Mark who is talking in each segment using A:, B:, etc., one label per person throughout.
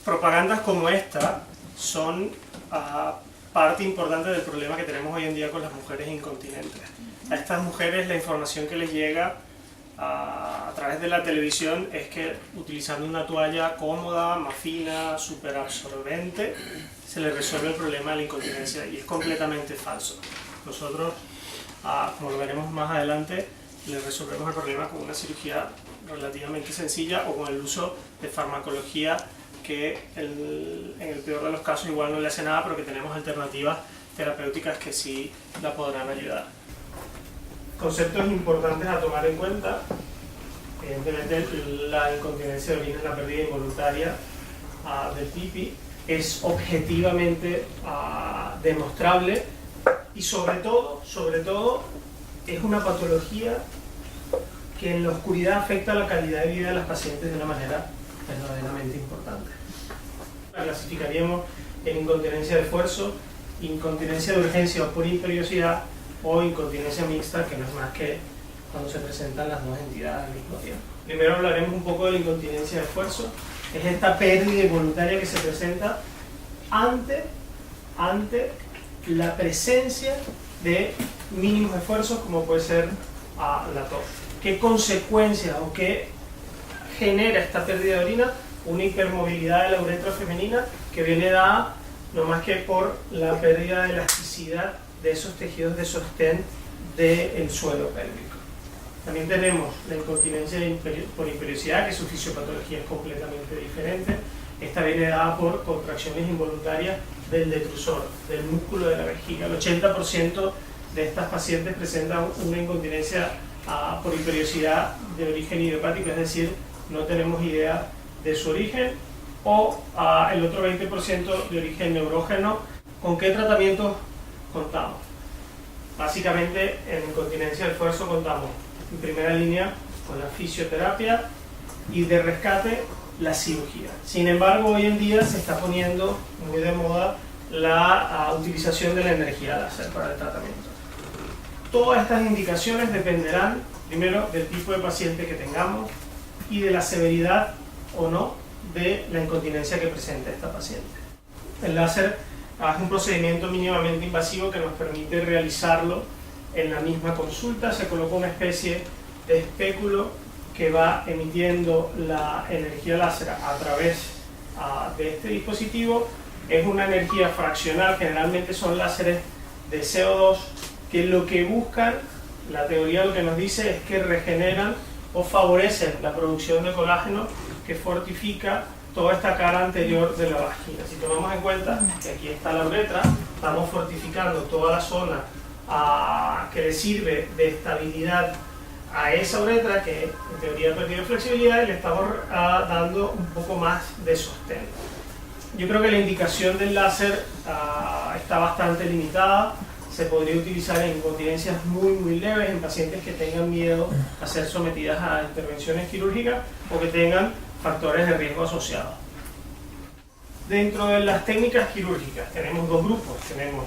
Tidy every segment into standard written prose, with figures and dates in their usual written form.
A: Propagandas como esta son parte importante del problema que tenemos hoy en día con las mujeres incontinentes. A estas mujeres la información que les llega a través de la televisión es que utilizando una toalla cómoda, más fina, súper absorbente, se les resuelve el problema de la incontinencia, y es completamente falso. Nosotros, como lo veremos más adelante, les resolvemos el problema con una cirugía relativamente sencilla o con el uso de farmacología que en el peor de los casos igual no le hace nada, pero que tenemos alternativas terapéuticas que sí la podrán ayudar. Conceptos importantes a tomar en cuenta: evidentemente la incontinencia de orina es la pérdida involuntaria del pipí, es objetivamente demostrable y sobre todo es una patología que en la oscuridad afecta la calidad de vida de las pacientes de una manera verdaderamente importante. La clasificaríamos en incontinencia de esfuerzo, incontinencia de urgencia o por imperiosidad, o incontinencia mixta, que no es más que cuando se presentan las dos entidades al mismo tiempo. Primero hablaremos un poco de la incontinencia de esfuerzo. Es esta pérdida involuntaria que se presenta ante la presencia de mínimos esfuerzos, como puede ser la tos. ¿Qué consecuencias o qué genera esta pérdida de orina? Una hipermovilidad de la uretra femenina que viene dada no más que por la pérdida de elasticidad de esos tejidos de sostén del suelo pélvico. También tenemos la incontinencia por imperiosidad, que su fisiopatología es completamente diferente. Esta viene dada por contracciones involuntarias del detrusor, del músculo de la vejiga. El 80% de estas pacientes presentan una incontinencia por imperiosidad de origen idiopático, es decir, no tenemos idea de su origen, o el otro 20% de origen neurógeno. ¿Con qué tratamientos contamos? Básicamente en incontinencia de esfuerzo contamos en primera línea con la fisioterapia y de rescate la cirugía. Sin embargo, hoy en día se está poniendo muy de moda la utilización de la energía láser para el tratamiento. Todas estas indicaciones dependerán primero del tipo de paciente que tengamos y de la severidad o no de la incontinencia que presenta esta paciente. El láser es un procedimiento mínimamente invasivo que nos permite realizarlo en la misma consulta. Se coloca una especie de espéculo que va emitiendo la energía láser a través de este dispositivo. Es una energía fraccional, generalmente son láseres de CO2 que lo que buscan, la teoría lo que nos dice es que regeneran o favorecen la producción de colágeno que fortifica toda esta cara anterior de la vagina. Si tomamos en cuenta que aquí está la uretra, estamos fortificando toda la zona que le sirve de estabilidad a esa uretra que en teoría ha perdido flexibilidad, y le estamos dando un poco más de sostén. Yo creo que la indicación del láser está bastante limitada. Se podría utilizar en incontinencias muy leves, en pacientes que tengan miedo a ser sometidas a intervenciones quirúrgicas o que tengan factores de riesgo asociados. Dentro de las técnicas quirúrgicas tenemos dos grupos. Tenemos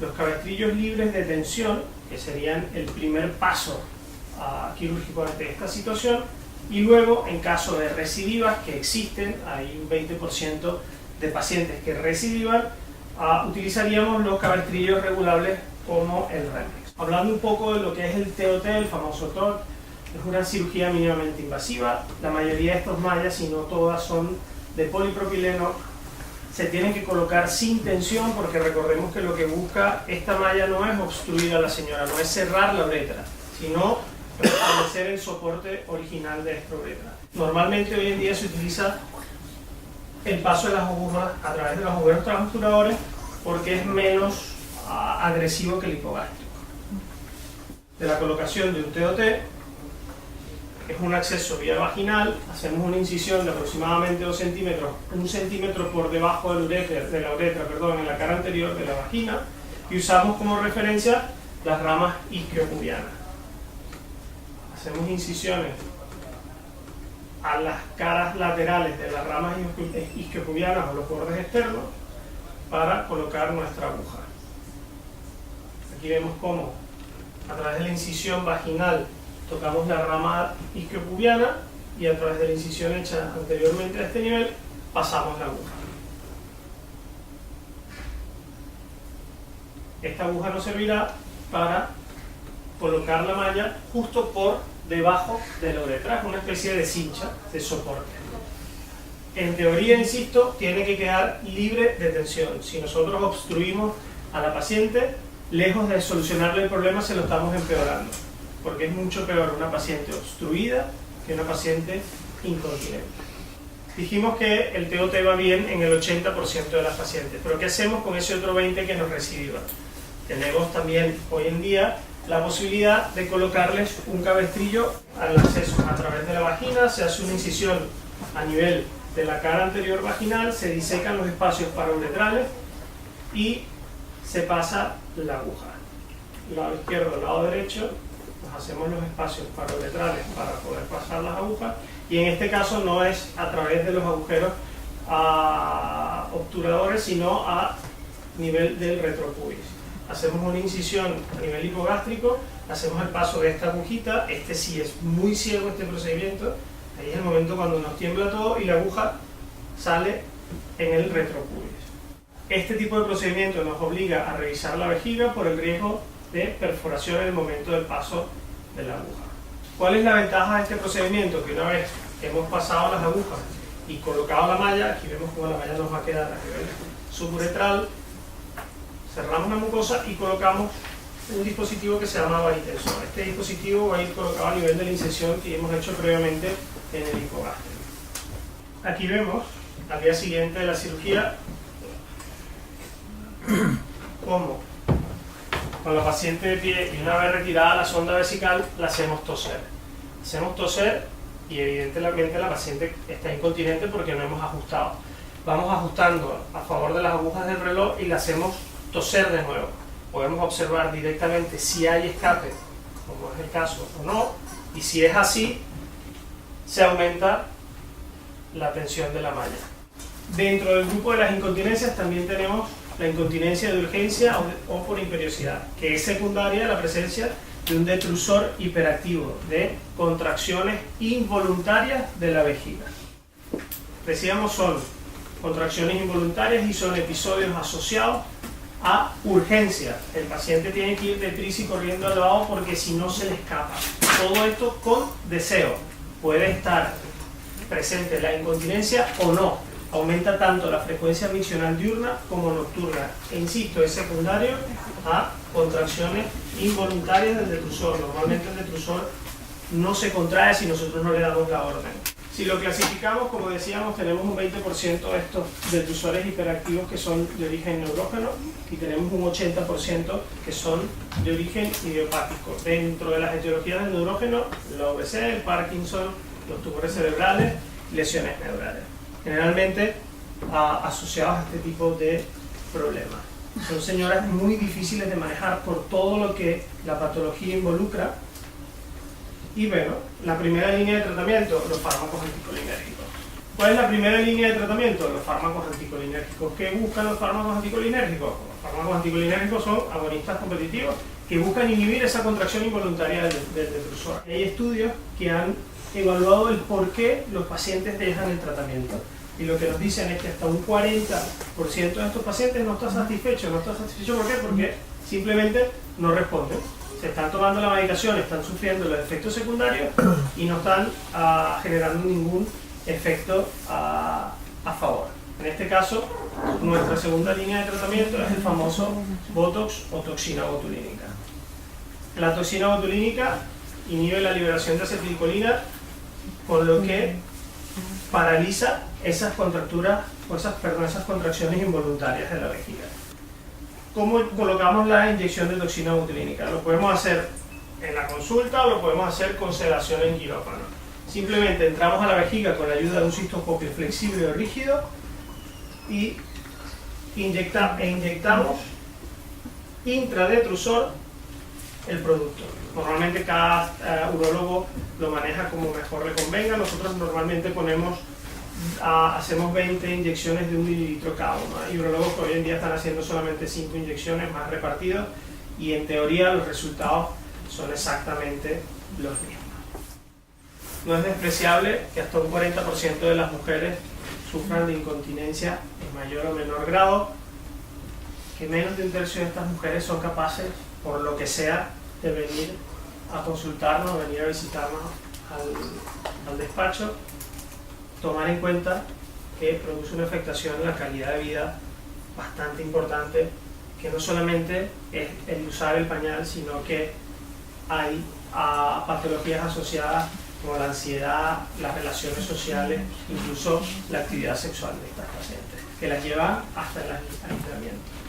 A: los cabestrillos libres de tensión, que serían el primer paso quirúrgico ante esta situación, y luego en caso de recidivas, que existen, hay un 20% de pacientes que recidivan, utilizaríamos los cabestrillos regulables como el Remix. Hablando un poco de lo que es el TOT, el famoso TOT, es una cirugía mínimamente invasiva. La mayoría de estos mallas, si no todas, son de polipropileno. Se tienen que colocar sin tensión, porque recordemos que lo que busca esta malla no es obstruir a la señora, no es cerrar la uretra, sino restablecer el soporte original de esta uretra. Normalmente hoy en día se utiliza el paso de las agujas a través de los agujeros transuturadores porque es menos agresivo que el hipogástrico. De la colocación de un TOT es un acceso vía vaginal. Hacemos una incisión de aproximadamente 2 centímetros, 1 centímetro por debajo de la uretra, en la cara anterior de la vagina, y usamos como referencia las ramas isquiopubianas. Hacemos incisiones a las caras laterales de las ramas isquiopubianas o los bordes externos para colocar nuestra aguja. Aquí vemos cómo a través de la incisión vaginal tocamos la rama isquiopubiana y a través de la incisión hecha anteriormente a este nivel pasamos la aguja. Esta aguja nos servirá para colocar la malla justo por debajo de la uretra, una especie de cincha, de soporte. En teoría, insisto, tiene que quedar libre de tensión. Si nosotros obstruimos a la paciente, lejos de solucionarle el problema, se lo estamos empeorando, porque es mucho peor una paciente obstruida que una paciente incontinente. Dijimos que el TOT va bien en el 80% de las pacientes, pero ¿qué hacemos con ese otro 20% que nos reciba? Tenemos también hoy en día la posibilidad de colocarles un cabestrillo al acceso a través de la vagina. Se hace una incisión a nivel de la cara anterior vaginal, se disecan los espacios parauretrales y se pasa la aguja. Lado izquierdo, lado derecho, nos hacemos los espacios parauretrales para poder pasar las agujas, y en este caso no es a través de los agujeros obturadores, sino a nivel del retropubis. Hacemos una incisión a nivel hipogástrico, hacemos el paso de esta agujita. Este sí es muy ciego, este procedimiento. Ahí es el momento cuando nos tiembla todo y la aguja sale en el retropubis. Este tipo de procedimiento nos obliga a revisar la vejiga por el riesgo de perforación en el momento del paso de la aguja. ¿Cuál es la ventaja de este procedimiento? Que una vez que hemos pasado las agujas y colocado la malla, aquí vemos cómo la malla nos va a quedar a nivel suburetral, cerramos la mucosa y colocamos un dispositivo que se llama varitensor. Este dispositivo va a ir colocado a nivel de la incisión que hemos hecho previamente en el hipogástrico. Aquí vemos, al día siguiente de la cirugía, cómo con la paciente de pie y una vez retirada la sonda vesical la hacemos toser. Hacemos toser y evidentemente la paciente está incontinente porque no hemos ajustado. Vamos ajustando a favor de las agujas del reloj y la hacemos toser de nuevo. Podemos observar directamente si hay escape, como es el caso, o no, y si es así, se aumenta la tensión de la malla. Dentro del grupo de las incontinencias también tenemos la incontinencia de urgencia o por imperiosidad, que es secundaria a la presencia de un detrusor hiperactivo, de contracciones involuntarias de la vejiga. Decíamos, son contracciones involuntarias y son episodios asociados a urgencia. El paciente tiene que ir deprisa y corriendo al lavabo porque si no se le escapa. Todo esto con deseo. Puede estar presente la incontinencia o no. Aumenta tanto la frecuencia miccional diurna como nocturna. E insisto, es secundario a contracciones involuntarias del detrusor. Normalmente el detrusor no se contrae si nosotros no le damos la orden. Si lo clasificamos, como decíamos, tenemos un 20% de estos detrusores hiperactivos que son de origen neurógeno y tenemos un 80% que son de origen idiopático. Dentro de las etiologías del neurógeno, la OBC, el Parkinson, los tumores cerebrales, lesiones neurales. Generalmente asociados a este tipo de problemas. Son señoras muy difíciles de manejar por todo lo que la patología involucra. Y bueno, la primera línea de tratamiento, los fármacos anticolinérgicos. ¿Cuál es la primera línea de tratamiento? Los fármacos anticolinérgicos. ¿Qué buscan los fármacos anticolinérgicos? Los fármacos anticolinérgicos son agonistas competitivos que buscan inhibir esa contracción involuntaria del detrusor. Hay estudios que han evaluado el por qué los pacientes dejan el tratamiento. Y lo que nos dicen es que hasta un 40% de estos pacientes no está satisfecho. ¿No está satisfecho por qué? Porque simplemente no responden. Se están tomando la medicación, están sufriendo los efectos secundarios y no están generando ningún efecto a favor. En este caso, nuestra segunda línea de tratamiento es el famoso Botox o toxina botulínica. La toxina botulínica inhibe la liberación de acetilcolina, con lo que paraliza esas contracturas, esas contracciones involuntarias de la vejiga. ¿Cómo colocamos la inyección de toxina botulínica? Lo podemos hacer en la consulta o lo podemos hacer con sedación en quirófano. Simplemente entramos a la vejiga con la ayuda de un cistoscopio flexible o rígido y inyectamos intradetrusor el producto. Normalmente cada urólogo lo maneja como mejor le convenga. Nosotros normalmente hacemos 20 inyecciones de 1 mililitro cada uno. Hay urólogos que hoy en día están haciendo solamente 5 inyecciones más repartidos y en teoría los resultados son exactamente los mismos. No es despreciable que hasta un 40% de las mujeres sufran de incontinencia en mayor o menor grado, que menos de un tercio de estas mujeres son capaces, por lo que sea, de venir a consultarnos, venir a visitarnos al despacho, tomar en cuenta que produce una afectación en la calidad de vida bastante importante, que no solamente es el usar el pañal, sino que hay patologías asociadas como la ansiedad, las relaciones sociales, incluso la actividad sexual de estas pacientes, que las llevan hasta el aislamiento.